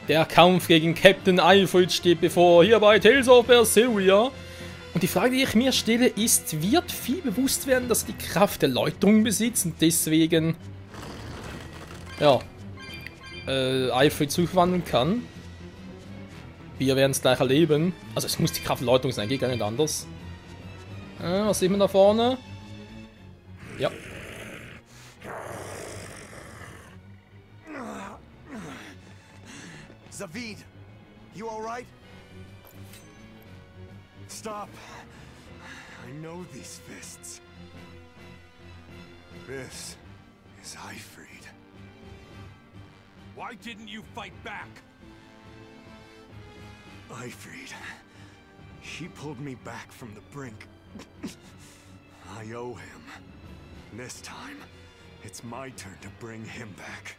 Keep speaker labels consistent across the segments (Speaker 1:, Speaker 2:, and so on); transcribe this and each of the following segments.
Speaker 1: Der Kampf gegen Kapitän Alfred steht bevor, hier bei Tales of Berseria. Und die Frage, die ich mir stelle, ist, wird Vieh bewusst werden, dass er die Kraft der Läuterung besitzt und deswegen, ja, Alfred zurückwandeln kann? Wir werden es gleich erleben. Also es muss die Kraft der Läuterung sein, geht gar nicht anders. Was sehen wir da vorne? Ja.
Speaker 2: Zavid, you all right? Stop. I know these fists. This is Ifrid.
Speaker 3: Why didn't you fight back?
Speaker 2: Ifrid. He pulled me back from the brink. I owe him. This time, it's my turn to bring him back.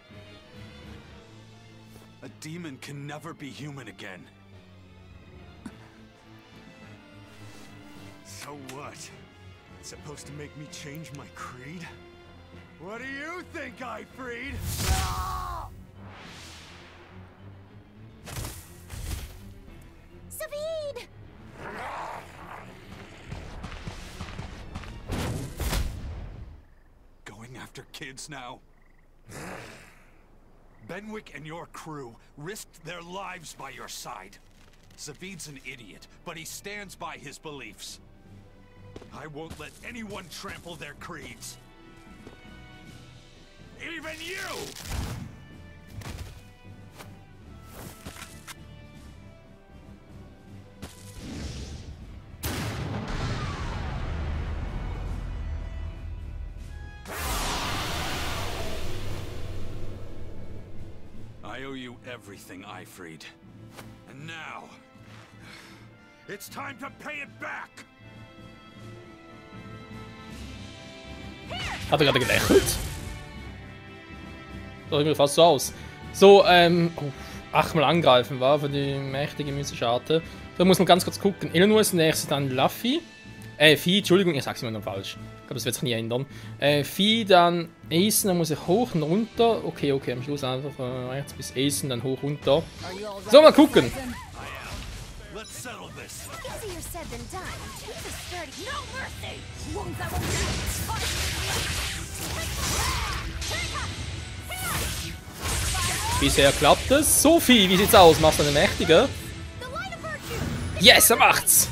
Speaker 3: A demon can never be human again.
Speaker 2: So what? It's supposed to make me change my creed? What do you think, Ifrid?
Speaker 4: Zavid!
Speaker 3: Going after kids now? Benwick and your crew risked their lives by your side. Zavid's an idiot, but he stands by his beliefs. I won't let anyone trample their creeds. Even you! I owe you everything, Ifrid. And now, it's time to pay it back!
Speaker 1: Hat er gerade gelächelt? Das sieht mir fast so aus. So, 8-mal angreifen war für die mächtige Münzscharte. Da muss man ganz kurz gucken. Eleanor ist nächstes, dann Luffy. Vieh, Entschuldigung, ich sag's immer noch falsch. Ich glaube, das wird sich nie ändern. Vieh, dann Asen, dann muss ich hoch und runter. Okay, am Schluss einfach rechts bis Asen, dann hoch runter. So, mal gucken. Bisher klappt es. Sophie, wie sieht's aus? Machst du eine mächtige? Yes, er macht's!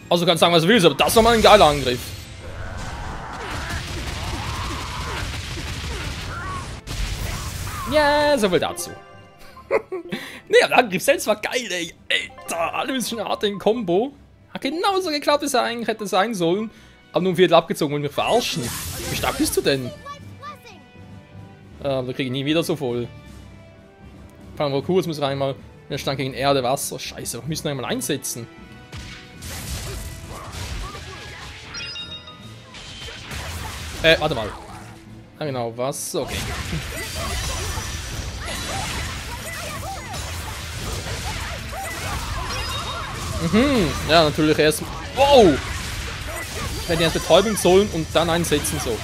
Speaker 1: Also kannst sagen, was du willst, aber das war mal ein geiler Angriff. Ja, so viel dazu. Ne, der Angriff selbst war geil, ey. Alter, alles schon hart in Kombo. Hat genauso geklappt, wie es eigentlich hätte sein sollen. Aber nur ein Viertel abgezogen und mich verarschen. Wie stark bist du denn? Wir kriegen nie wieder so voll. Fangen wir kurz, muss rein mal. Wir stand gegen Erde, Wasser. Scheiße, wir müssen einmal einsetzen. Warte mal. Ah, genau, was? Okay. Ja, natürlich erst. Wow! Ich hätte erst betäuben sollen und dann einsetzen so.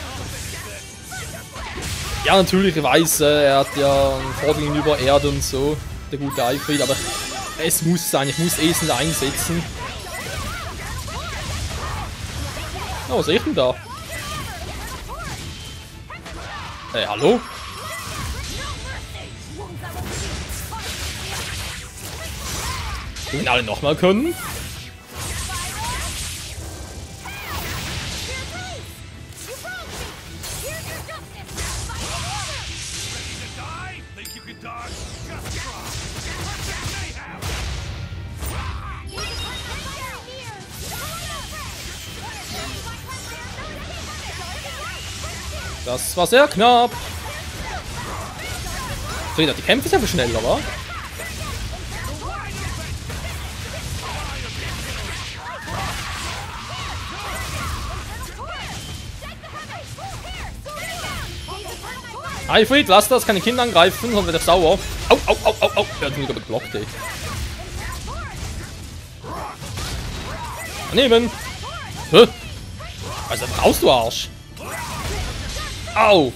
Speaker 1: Ja, natürlich, ich weiß, er hat ja einen Vorteil gegenüber Erde und so. Der gute Ifrid, aber es muss sein, ich muss Esen da einsetzen. Oh, was sehe ich denn da? Hallo? Wir ihn alle nochmal können? Das war sehr knapp. So, die Kämpfe sind aber schneller, wa? Eifried, lass das, keine Kinder angreifen, sonst wird er sauer. Au, au, au, au, au. Er hat mich sogar geblockt, ey. Daneben. Hä? Was ist denn raus, du Arsch? Au.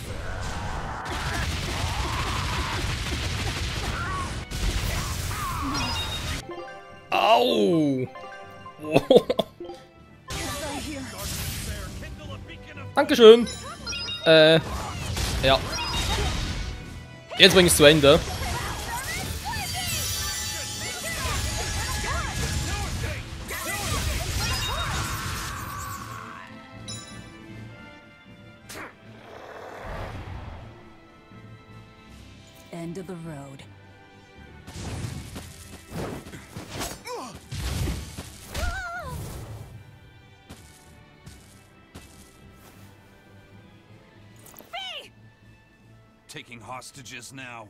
Speaker 1: Au. Dankeschön. Ja. Jetzt bring ich es zu Ende.
Speaker 4: End of the road.
Speaker 3: Taking hostages now.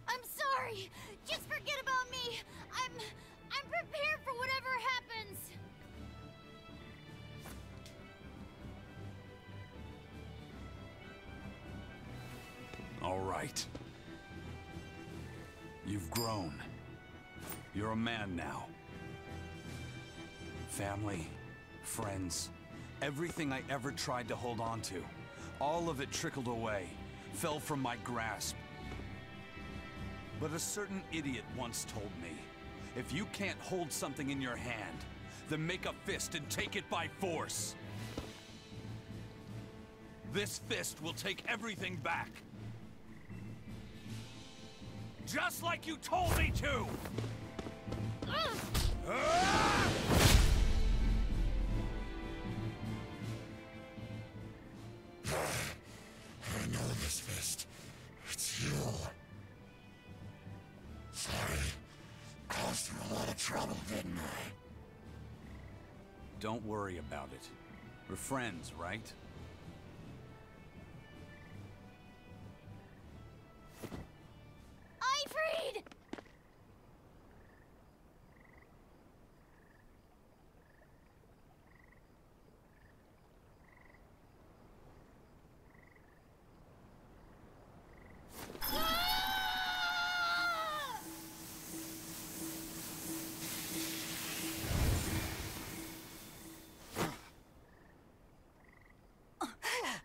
Speaker 5: I'm sorry. Just forget about me. I'm prepared for whatever happens.
Speaker 3: All right. You've grown. You're a man now. Family, friends, everything I ever tried to hold on to, all of it trickled away. Fell from my grasp. But a certain idiot once told me, if you can't hold something in your hand, then make a fist and take it by force. This fist will take everything back. Just like you told me to!
Speaker 2: I know this fist. It's you. Sorry. Caused you a lot of trouble, didn't I?
Speaker 3: Don't worry about it. We're friends, right?
Speaker 5: Eifried!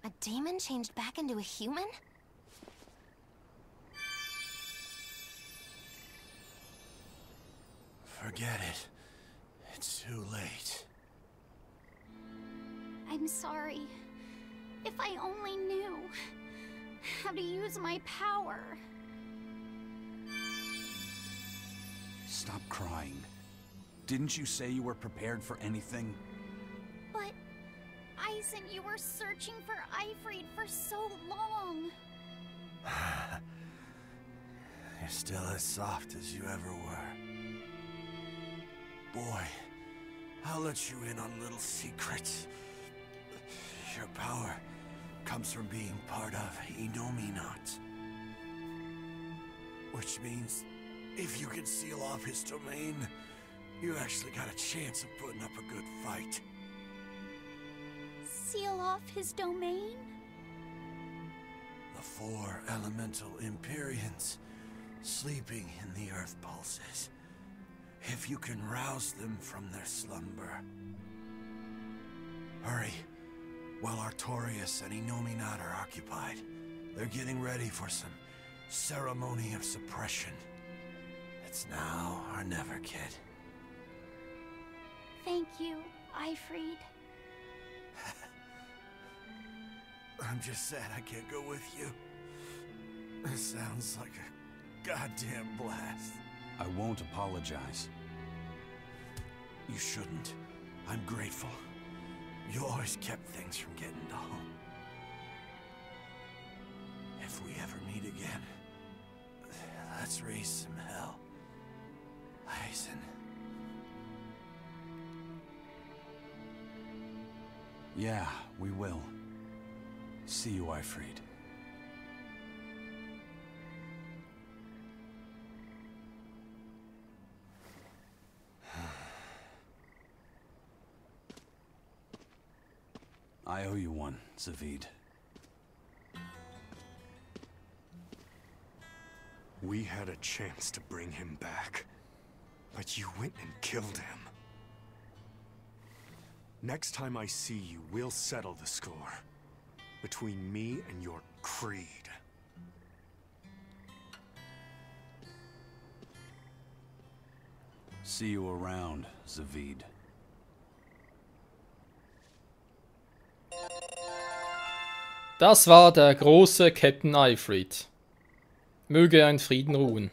Speaker 6: A demon changed back into a human?
Speaker 2: Forget it. It's too late.
Speaker 5: I'm sorry. If I only knew how to use my power.
Speaker 3: Stop crying. Didn't you say you were prepared for anything?
Speaker 5: But Eisen, you were searching for Eifried for so long.
Speaker 2: You're still as soft as you ever were. Boy, I'll let you in on little secrets. Your power comes from being part of Inominat. Which means, if you can seal off his domain, you actually got a chance of putting up a good fight.
Speaker 5: Seal off his domain?
Speaker 2: The 4 elemental Empyreans sleeping in the earth pulses. If you can rouse them from their slumber. Hurry, while Artorias and Inominat are occupied. They're getting ready for some ceremony of suppression. It's now or never, kid.
Speaker 5: Thank you, Eifried.
Speaker 2: I'm just sad I can't go with you. It sounds like a goddamn blast.
Speaker 3: I won't apologize.
Speaker 2: You shouldn't. I'm grateful. You always kept things from getting to home. If we ever meet again, let's raise some hell. Eisen.
Speaker 3: Yeah, we will. See you, Eifried. I owe you one, Zavid.
Speaker 2: We had a chance to bring him back, but you went and killed him. Next time I see you, we'll settle the score between me and your creed.
Speaker 3: See you around, Zavid.
Speaker 1: Das war der große Captain Alfred. Möge er in Frieden ruhen.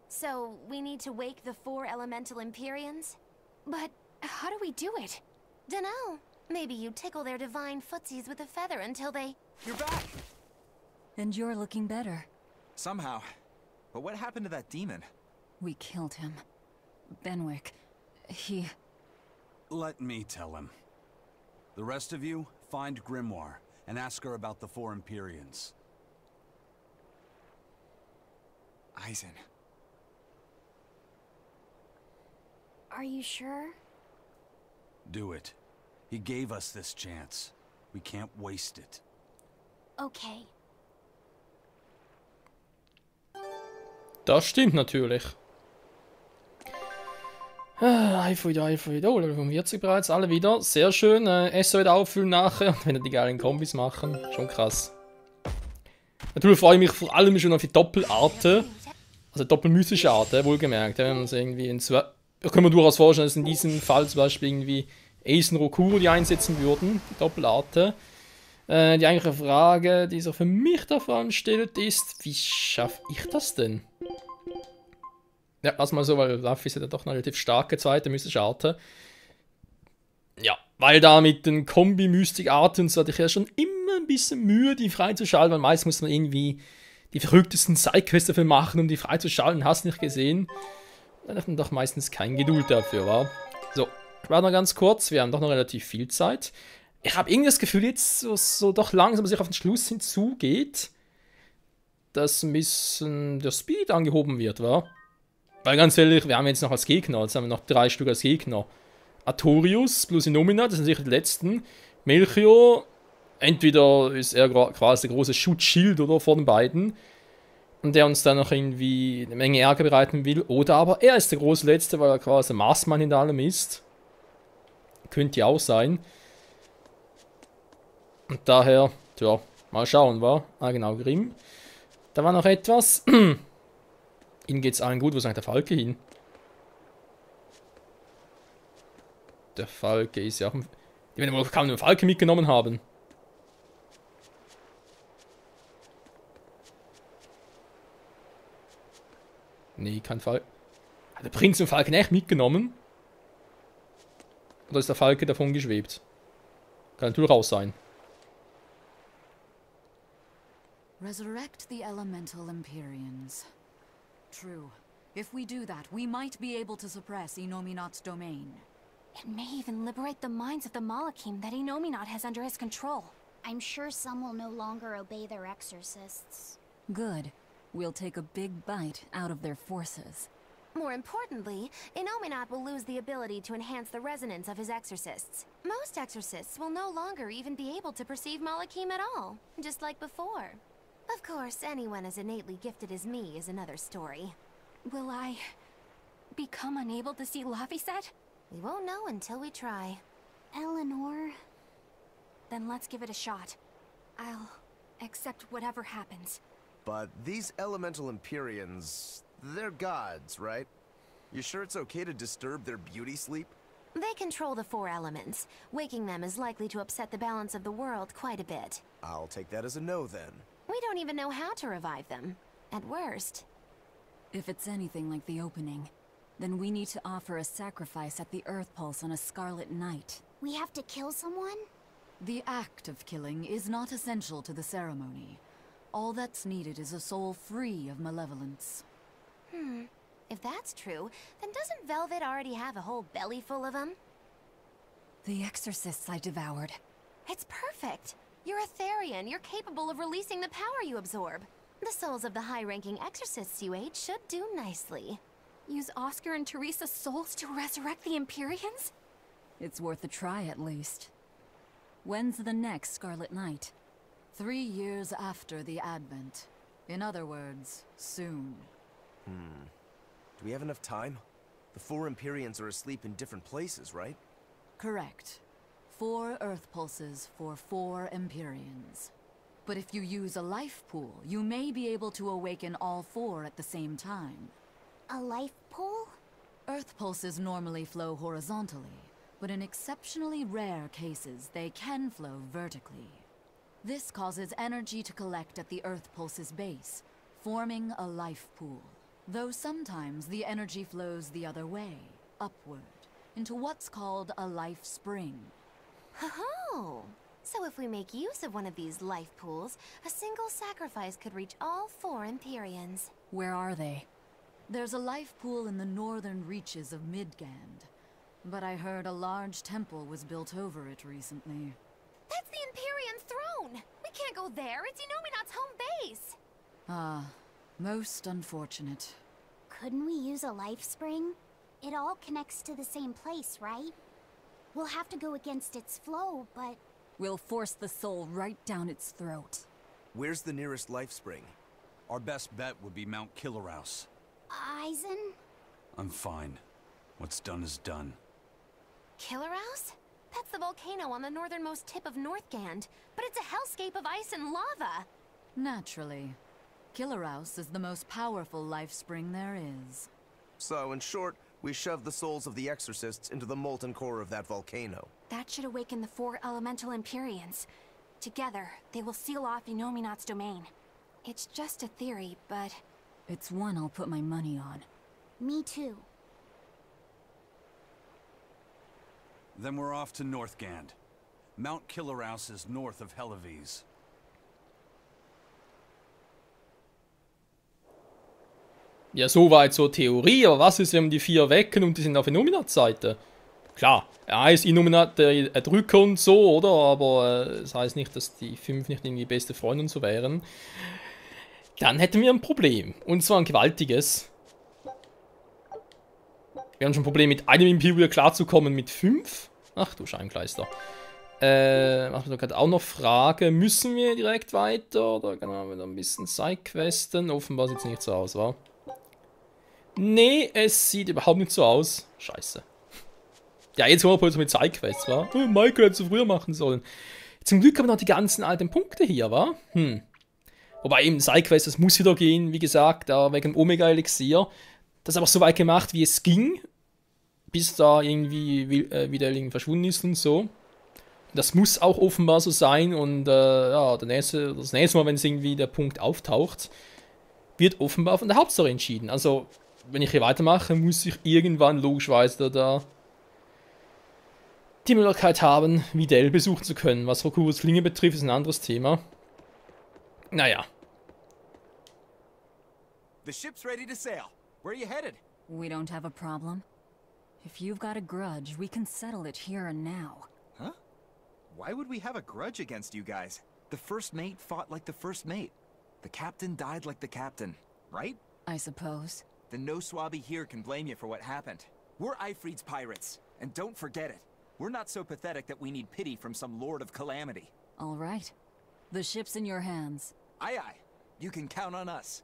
Speaker 6: So, we need to wake the 4 elemental Empyreans?
Speaker 4: But how do we do it?
Speaker 6: Dunno. Maybe you tickle their divine footsies with a feather until they...
Speaker 7: You're back!
Speaker 4: And you're looking better.
Speaker 7: Somehow. But what happened to that demon?
Speaker 4: We killed him. Benwick. He...
Speaker 3: Let me tell him. The rest of you, find Grimoire and ask her about the 4 Empyreans.
Speaker 7: Eisen.
Speaker 5: Are you sure?
Speaker 3: Do it. He gave us this chance. We can't waste it.
Speaker 5: Okay.
Speaker 1: Das stimmt natürlich. Alfred. Oh, Level 45 bereits, alle wieder. Sehr schön. Essen wieder auffüllen nachher, wenn wir die geilen Kombis machen. Schon krass. Natürlich freue ich mich vor allem schon auf die Doppelarten. Also doppelmystische Arten, wohlgemerkt. Wenn man es irgendwie in zwei... Da können wir durchaus vorstellen, dass in diesem Fall zum Beispiel irgendwie Eisen Rokuro die einsetzen würden, die Doppelarten. Die eigentliche Frage, die sich für mich da vor allem stellt, ist, wie schaffe ich das denn? Ja, lass mal so, weil Luffy ist ja doch eine relativ starke zweite mystische Arte. Ja, weil da mit den Kombi-Mystik-Arten so hatte ich ja schon immer ein bisschen Mühe, die freizuschalten, weil meist muss man irgendwie die verrücktesten Sidequests dafür machen, um die freizuschalten, hast nicht gesehen. Da hat man doch meistens keine Geduld dafür, wa? So, ich warte noch ganz kurz, wir haben doch noch relativ viel Zeit. Ich habe irgendwie das Gefühl, jetzt so doch langsam sich auf den Schluss hinzugeht, dass ein bisschen der Speed angehoben wird, wa? Weil ganz ehrlich, wir haben jetzt noch als Gegner, jetzt haben wir noch 3 Stück als Gegner. Artorius plus Innomina, das sind sicher die letzten. Melchior, entweder ist er quasi der große Schutzschild oder vor den beiden. Und der uns dann noch irgendwie eine Menge Ärger bereiten will. Oder aber er ist der große Letzte, weil er quasi Maßmann in allem ist. Könnte ja auch sein. Und daher, tja, mal schauen, wa? Ah, genau, Grimm. Da war noch etwas. Ihnen geht's allen gut. Wo ist eigentlich der Falke hin? Der Falke ist ja auch... Die werden wohl kaum einen Falke mitgenommen haben. Nee, kein Falke. Hat der Prinz den Falken echt mitgenommen? Oder ist der Falke davon geschwebt? Kann natürlich auch sein.
Speaker 4: Resurrect the elemental Empyreans. True. If we do that, we might be able to suppress Inominat's domain.
Speaker 6: It may even liberate the minds of the Malakim that Inominat has under his control.
Speaker 5: I'm sure some will no longer obey their exorcists.
Speaker 4: Good. We'll take a big bite out of their forces.
Speaker 6: More importantly, Inominat will lose the ability to enhance the resonance of his exorcists. Most exorcists will no longer even be able to perceive Malakim at all, just like before. Of course, anyone as innately gifted as me is another story.
Speaker 4: Will I become unable to see Laphicet?
Speaker 6: We won't know until we try.
Speaker 5: Eleanor...
Speaker 4: Then let's give it a shot. I'll accept whatever happens.
Speaker 8: But these elemental Empyreans, they're gods, right? You sure it's okay to disturb their beauty sleep?
Speaker 6: They control the 4 elements. Waking them is likely to upset the balance of the world quite a bit.
Speaker 8: I'll take that as a no then.
Speaker 6: We don't even know how to revive them. At worst.
Speaker 4: If it's anything like the opening, then we need to offer a sacrifice at the Earth Pulse on a Scarlet Night.
Speaker 5: We have to kill someone?
Speaker 4: The act of killing is not essential to the ceremony. All that's needed is a soul free of malevolence.
Speaker 6: If that's true, then doesn't Velvet already have a whole belly full of them?
Speaker 4: The exorcists I devoured.
Speaker 6: It's perfect! You're a Therian. You're capable of releasing the power you absorb. The souls of the high-ranking exorcists you ate should do nicely.
Speaker 4: Use Oscar and Teresa's souls to resurrect the Empyreans? It's worth a try, at least. When's the next Scarlet Night? 3 years after the Advent. In other words, soon.
Speaker 8: Do we have enough time? The 4 Empyreans are asleep in different places, right?
Speaker 4: Correct. 4 Earth pulses for 4 Empyreans. But if you use a life pool, you may be able to awaken all 4 at the same time.
Speaker 5: A life pool?
Speaker 4: Earth pulses normally flow horizontally, but in exceptionally rare cases, they can flow vertically. This causes energy to collect at the Earth pulse's base, forming a life pool. Though sometimes the energy flows the other way, upward, into what's called a life spring.
Speaker 6: Oh, so if we make use of one of these life pools, a single sacrifice could reach all 4 Empyreans.
Speaker 4: Where are they? There's a life pool in the northern reaches of Midgand, but I heard a large temple was built over it recently.
Speaker 6: That's the Empyrean throne! We can't go there, it's Inominat's home base!
Speaker 4: Ah, most unfortunate.
Speaker 5: Couldn't we use a life spring? It all connects to the same place, right? We'll have to go against its flow, but...
Speaker 4: We'll force the soul right down its throat.
Speaker 8: Where's the nearest life spring?
Speaker 3: Our best bet would be Mount Killerhouse.
Speaker 5: Eisen?
Speaker 3: I'm fine. What's done is done.
Speaker 6: Killerhouse? That's the volcano on the northernmost tip of Northgand, but it's a hellscape of ice and lava.
Speaker 4: Naturally. Killerhouse is the most powerful life spring there is.
Speaker 8: So, in short, we shove the souls of the exorcists into the molten core of that volcano.
Speaker 6: That should awaken the 4 elemental Empyreans. Together, they will seal off Inominat's domain. It's just a theory, but...
Speaker 4: It's one I'll put my money on.
Speaker 5: Me too.
Speaker 3: Then we're off to Northgand. Mount Killerhouse is north of Hellawes.
Speaker 1: Ja, soweit zur Theorie, aber was ist, wenn wir die 4 wecken und die sind auf Innominat-Seite? Klar, er heißt Innominat der Erdrücker und so, oder? Aber das heißt nicht, dass die 5 nicht irgendwie beste Freunde und so wären. Dann hätten wir ein Problem. Und zwar ein gewaltiges. Wir haben schon ein Problem mit einem Imperium klarzukommen mit 5. Ach du Scheibenkleister. Machen wir gerade auch noch Frage. Müssen wir direkt weiter? Oder genau, wir ein bisschen Sidequesten. Offenbar sieht es nicht so aus, wa? Nee, es sieht überhaupt nicht so aus. Scheiße. Ja, jetzt kommen wir plötzlich mit Sidequests, wa? Oh, Michael hätte es früher machen sollen. Zum Glück haben wir noch die ganzen alten Punkte hier, wa? Wobei eben Sidequests, das muss wieder gehen, wie gesagt, da wegen dem Omega-Elixier. Das ist aber so weit gemacht, wie es ging. Bis da irgendwie wieder irgendwie verschwunden ist und so. Das muss auch offenbar so sein und ja, das nächste Mal, wenn es irgendwie der Punkt auftaucht, wird offenbar von der Hauptstory entschieden. Also, wenn ich hier weitermache, muss ich irgendwann logischerweise da die Möglichkeit haben, Videl besuchen zu können. Was Rokuros Klinge betrifft, ist ein anderes Thema. Naja.
Speaker 7: The ship's ready to sail. Where are you headed?
Speaker 4: We don't have a problem. If you've got a grudge, we can settle it here and now.
Speaker 7: Huh? Why would we have a grudge against you guys? The first mate fought like the first mate. The captain died like the captain, right?
Speaker 4: I suppose.
Speaker 7: Then no swabby here can blame you for what happened. We're Ifrid's pirates, and don't forget it. We're not so pathetic that we need pity from some lord of calamity.
Speaker 4: All right. The ship's in your hands.
Speaker 7: Aye aye. You can count on us.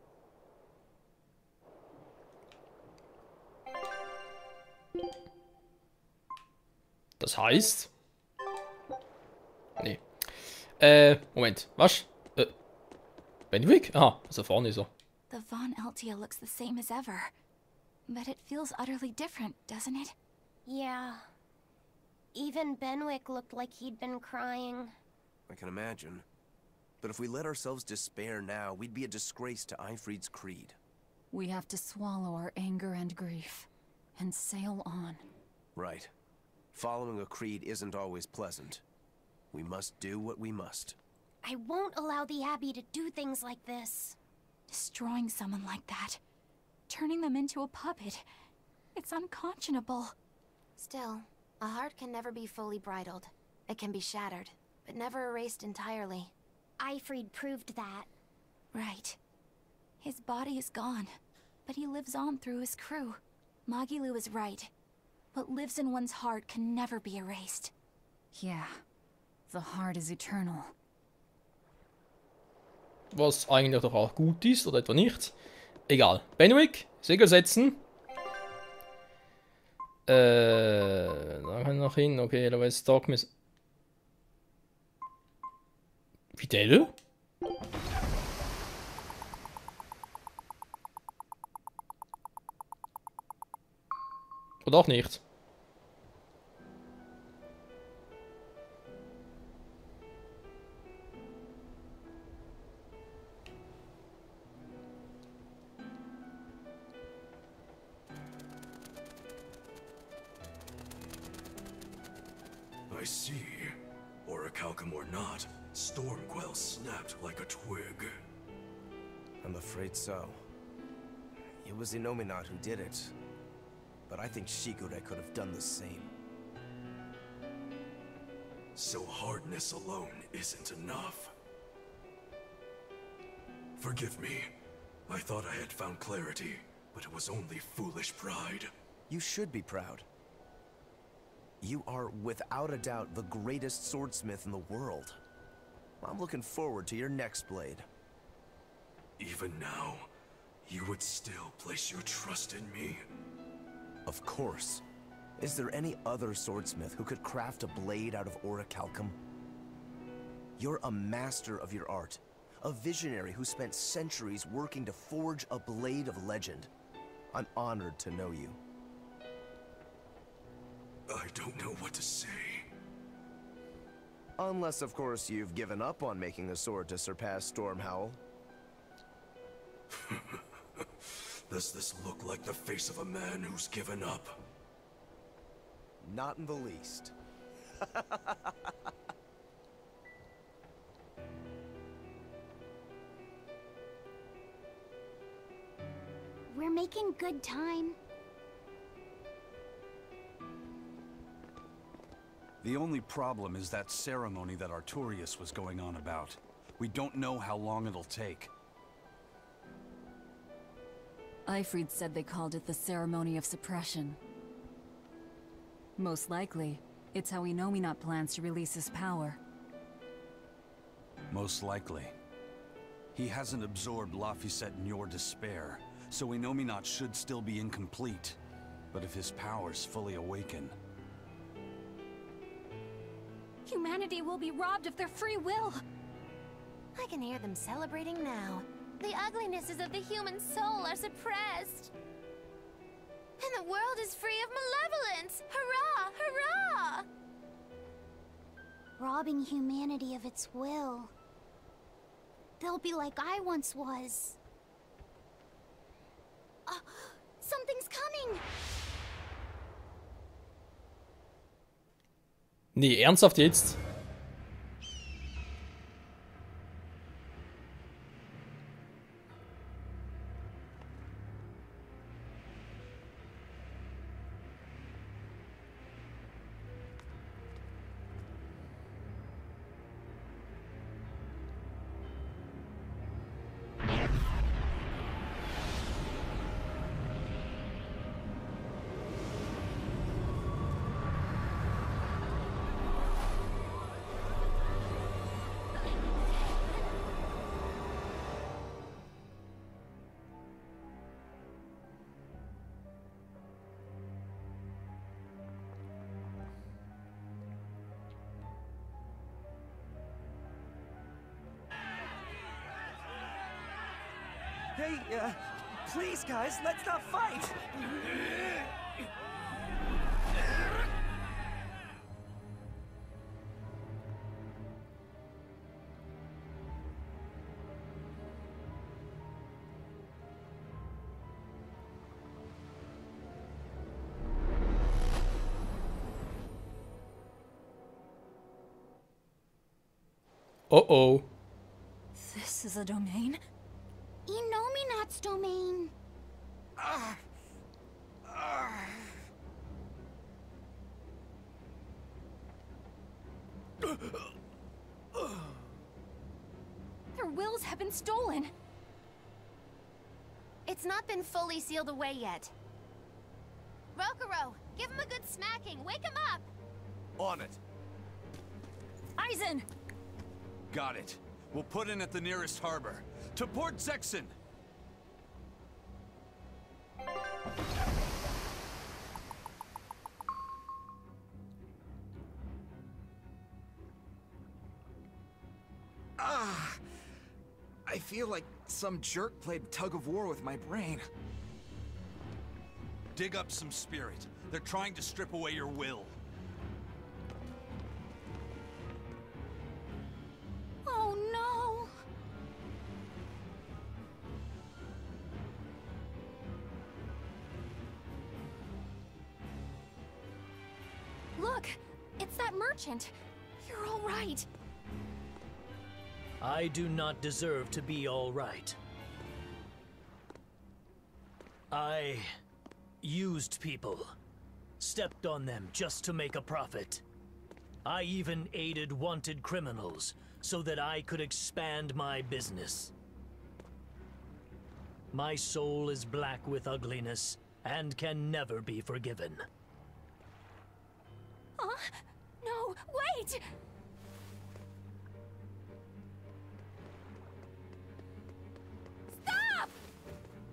Speaker 1: Das heißt... Nee. Moment. Was? Benwick? Aha, also vorne ist er.
Speaker 5: The Von Eltia looks the same as ever. But it feels utterly different, doesn't it?
Speaker 9: Yeah. Even Benwick looked like he'd been crying.
Speaker 8: I can imagine. But if we let ourselves despair now, we'd be a disgrace to Ifrid's creed.
Speaker 4: We have to swallow our anger and grief, and sail on.
Speaker 8: Right. Following a creed isn't always pleasant. We must do what we must.
Speaker 9: I won't allow the Abbey to do things like this.
Speaker 5: Destroying someone like that. Turning them into a puppet. It's unconscionable.
Speaker 6: Still, a heart can never be fully bridled. It can be shattered, but never erased entirely.
Speaker 9: Ifrid proved that.
Speaker 5: Right. His body is gone, but he lives on through his crew. Magilu is right. What lives in one's heart can never be erased.
Speaker 4: Yeah. The heart is eternal.
Speaker 1: Was eigentlich doch auch gut ist, oder etwa nicht. Egal. Benwick, Segel setzen. Da kann ich noch hin. Okay, da war jetzt Darkness. Fidel? Oder auch nicht.
Speaker 2: I see. Orichalcum or not, Stormquell snapped like a twig.
Speaker 8: I'm afraid so. It was Inominat who did it. But I think Shigure could have done the same.
Speaker 2: So hardness alone isn't enough. Forgive me. I thought I had found clarity, but it was only foolish pride.
Speaker 8: You should be proud. You are, without a doubt, the greatest swordsmith in the world. I'm looking forward to your next blade.
Speaker 2: Even now, you would still place your trust in me?
Speaker 8: Of course. Is there any other swordsmith who could craft a blade out of orichalcum? You're a master of your art. A visionary who spent centuries working to forge a blade of legend. I'm honored to know you.
Speaker 2: I don't know what to say.
Speaker 8: Unless, of course, you've given up on making a sword to surpass Stormhowl.
Speaker 2: Does this look like the face of a man who's given up?
Speaker 8: Not in the least.
Speaker 5: We're making good time.
Speaker 3: The only problem is that ceremony that Artorias was going on about. We don't know how long it'll take.
Speaker 4: Ifrid said they called it the Ceremony of Suppression. Most likely, it's how Inominat plans to release his power.
Speaker 3: Most likely. He hasn't absorbed Laphicet in your despair, so Inominat should still be incomplete. But if his powers fully awaken...
Speaker 9: Humanity will be robbed of their free will.
Speaker 6: I can hear them celebrating now. The uglinesses of the human soul are suppressed. And the world is free of malevolence! Hurrah! Hurrah!
Speaker 5: Robbing humanity of its will. They'll be like I once was. Something's coming!
Speaker 1: Nee, ernsthaft jetzt?
Speaker 10: Hey, please guys, let's not fight!
Speaker 1: Uh-oh.
Speaker 4: This is a domain?
Speaker 5: Inominat's domain.
Speaker 9: Their wills have been stolen.
Speaker 6: It's not been fully sealed away yet. Rokuro, give him a good smacking. Wake him up!
Speaker 8: On it.
Speaker 4: Eisen!
Speaker 3: Got it. We'll put in at the nearest harbor. To Port Zexen!
Speaker 7: I feel like some jerk played tug of war with my brain.
Speaker 3: Dig up some spirit. They're trying to strip away your will.
Speaker 4: Oh no! Look! It's that merchant! You're all right!
Speaker 11: I do not deserve to be all right. I used people, stepped on them just to make a profit. I even aided wanted criminals so that I could expand my business. My soul is black with ugliness and can never be forgiven.
Speaker 4: No, wait! Stop!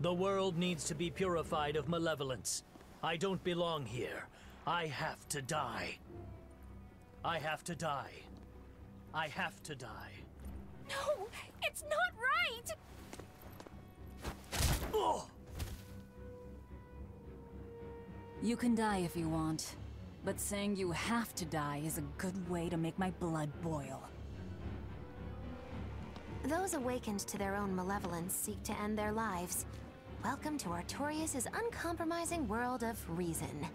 Speaker 11: The world needs to be purified of malevolence. I don't belong here. I have to die. I have to die. I have to die.
Speaker 4: No, it's not right!
Speaker 11: Oh!
Speaker 4: You can die if you want, but saying you have to die is a good way to make my blood boil.
Speaker 6: Those awakened to their own malevolence seek to end their lives. Welcome to Artorias' uncompromising world of reason.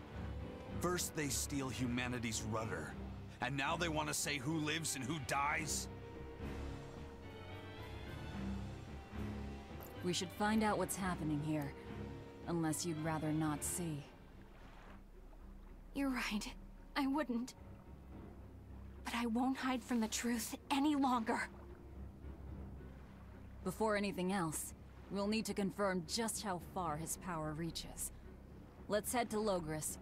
Speaker 3: First they steal humanity's rudder, and now they want to say who lives and who dies?
Speaker 4: We should find out what's happening here, unless you'd rather not see. You're right. I wouldn't. But I won't hide from the truth any longer. Before anything else, we'll need to confirm just how far his power reaches. Let's head to Logris.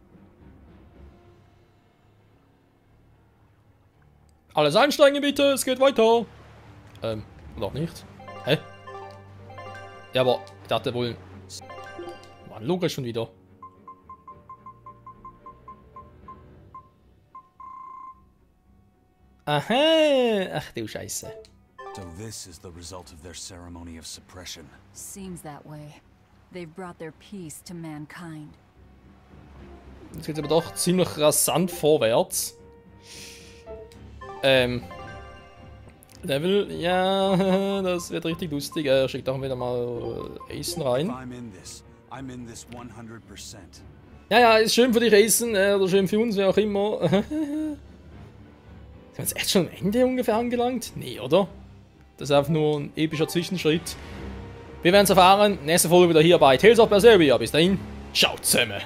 Speaker 1: Alles einsteigen bitte, es geht weiter. Noch nicht. Hä? Ja, aber ich dachte wohl... Mann, Logris schon wieder. Aha! Ach du Scheiße.
Speaker 3: So this is the result of their ceremony of suppression.
Speaker 4: Seems that way. They've brought their peace to mankind.
Speaker 1: Jetzt geht's aber doch ziemlich rasant vorwärts. Level, ja, das wird richtig lustig. Er schickt auch wieder mal Asen rein. Ja, ist schön für dich, Asen, oder schön für uns, wer auch immer. Sind wir jetzt echt schon am Ende ungefähr angelangt? Nee, oder? Das ist einfach nur ein epischer Zwischenschritt. Wir werden es erfahren. Nächste Folge wieder hier bei Tales of Berseria. Bis dahin, ciao zusammen.